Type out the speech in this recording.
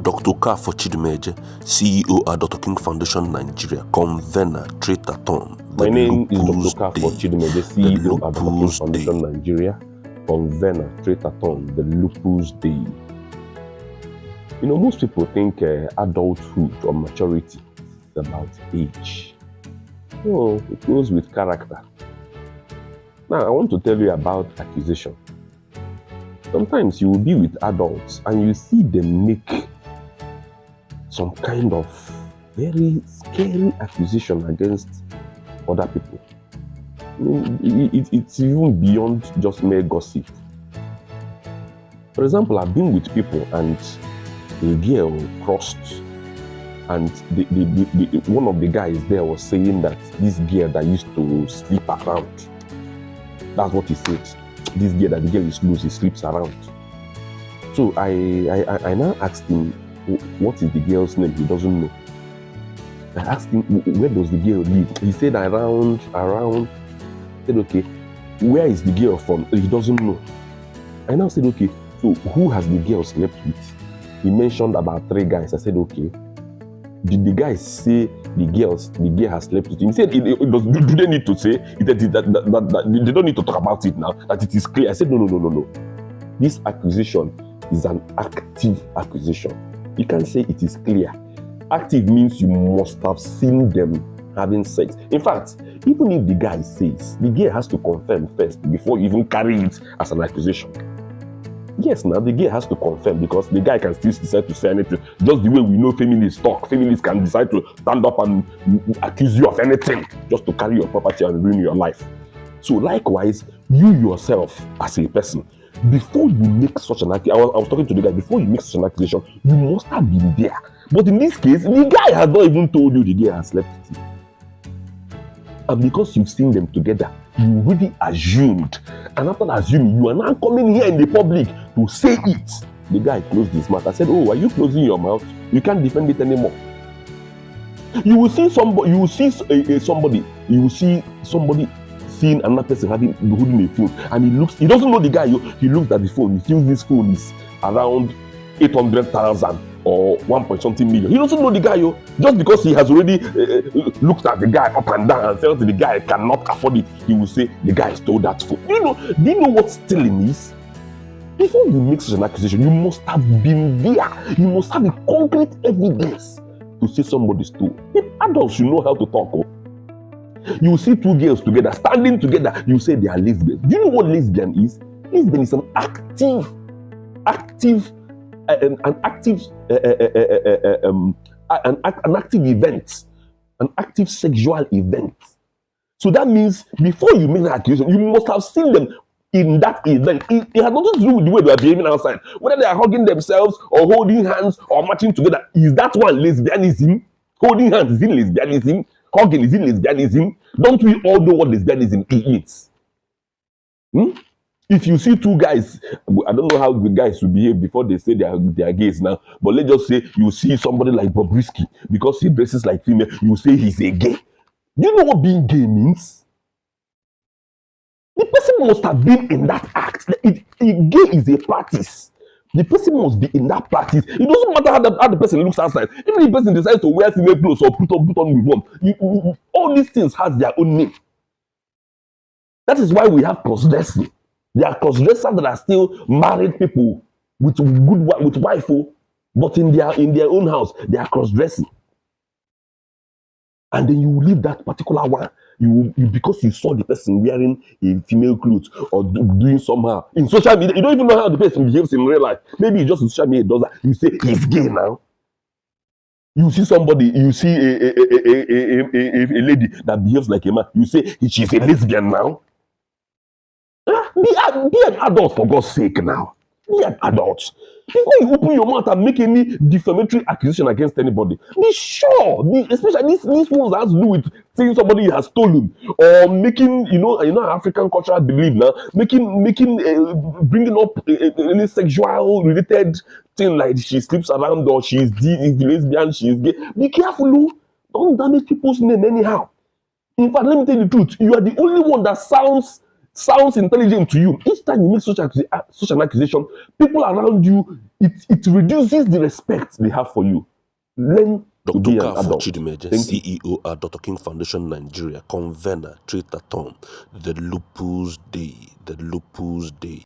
Dr. Okafor Chidumeje, CEO at OurDrKing Foundation Nigeria, convener, Trade-a-thon. My name is Dr. Okafor Chidumeje, CEO at OurDrKing Foundation Nigeria, convener, Trade-a-thon, the Lupus Day. You know, most people think adulthood or maturity is about age. No, it goes with character. Now, I want to tell you about accusation. Sometimes you will be with adults and you see them make some kind of very scary accusation against other people. It's even beyond just mere gossip. For example, I've been with people and a girl crossed, and one of the guys there was saying that this girl that used to sleep around, that's what he said. This girl that the girl is loose, he sleeps around. So I now asked him, what is the girl's name? He doesn't know. I asked him, where does the girl live? He said around. I said, okay, where is the girl from? He doesn't know. I now said, okay, so who has the girl slept with? He mentioned about 3 guys. I said, okay. Did the guys say the girl has slept with him? He said, do they need to say that they don't need to talk about it now, that it is clear? I said, no. This accusation is an active accusation. You can't say it is clear. Active means you must have seen them having sex. In fact, even if the guy says, the girl has to confirm first before you even carry it as an accusation. Yes, now the girl has to confirm, because the guy can still decide to say anything. Just the way we know feminists talk. Feminists can decide to stand up and accuse you of anything just to carry your property and ruin your life. So likewise, you yourself as a person, before you make such an accusation, I was talking to the guy, before you make such an accusation, you must have been there. But in this case, the guy has not even told you the girl has slept with him. And because you've seen them together, you really assumed. And after assuming, you are now coming here in the public to say it. The guy closed his mouth. I said, oh, are you closing your mouth? You can't defend it anymore. You will see somebody, you will see somebody seeing another person holding a phone, and he doesn't know the guy. He looks at the phone, he feels this phone is around 800,000 or 1.something million. He doesn't know the guy, just because he has already looked at the guy up and down and felt that the guy cannot afford it. He will say the guy stole that phone. Do you know what stealing is? Before you make such an accusation, you must have been there. You must have a concrete evidence to say somebody stole. If adults should know how to talk. You see 2 girls together, standing together, you say they are lesbians. Do you know what lesbian is? Lesbian is an active event, an active sexual event. So that means before you make an accusation, you must have seen them in that event. It has nothing to do with the way they are behaving outside. Whether they are hugging themselves or holding hands or matching together, is that one lesbianism? Holding hands is in lesbianism? Hugging is in lesbianism? Don't we all know what lesbianism is? If you see 2 guys, I don't know how the guys will behave before they say they are gays now, but let's just say you see somebody like Bobrisky, because he dresses like female, you say he's a gay. Do you know what being gay means? The person must have been in that act. Gay is a practice. The person must be in that practice. It doesn't matter how the person looks outside. Even if the person decides to wear female clothes or put on uniform, all these things has their own name. That is why we have cross-dressing. There are cross-dressers that are still married people with wife, but in their own house they are cross-dressing. And then you leave that particular one. You because you saw the person wearing a female clothes or doing somehow in social media. You don't even know how the person behaves in real life. Maybe just in social media does that. You say he's gay now. You see somebody, you see a lady that behaves like a man. You say she's a lesbian now. Be an adult, for God's sake now. Be an adult. Before you open your mouth and make any defamatory accusation against anybody, be sure, especially these ones that has to do with saying somebody has stolen or making, African cultural belief now, bringing up any sexual related thing like she sleeps around or she's lesbian, she's gay. Be careful, don't damage people's name anyhow. In fact, let me tell you the truth, you are the only one that sounds sounds intelligent to you, each time you make such an accusation, people around you, it reduces the respect they have for you. Learn to Dr. be an Okafor adult. Chidumeje, Thank you. CEO at OurDrKing Foundation Nigeria, convener, treatathon, the Lupus Day.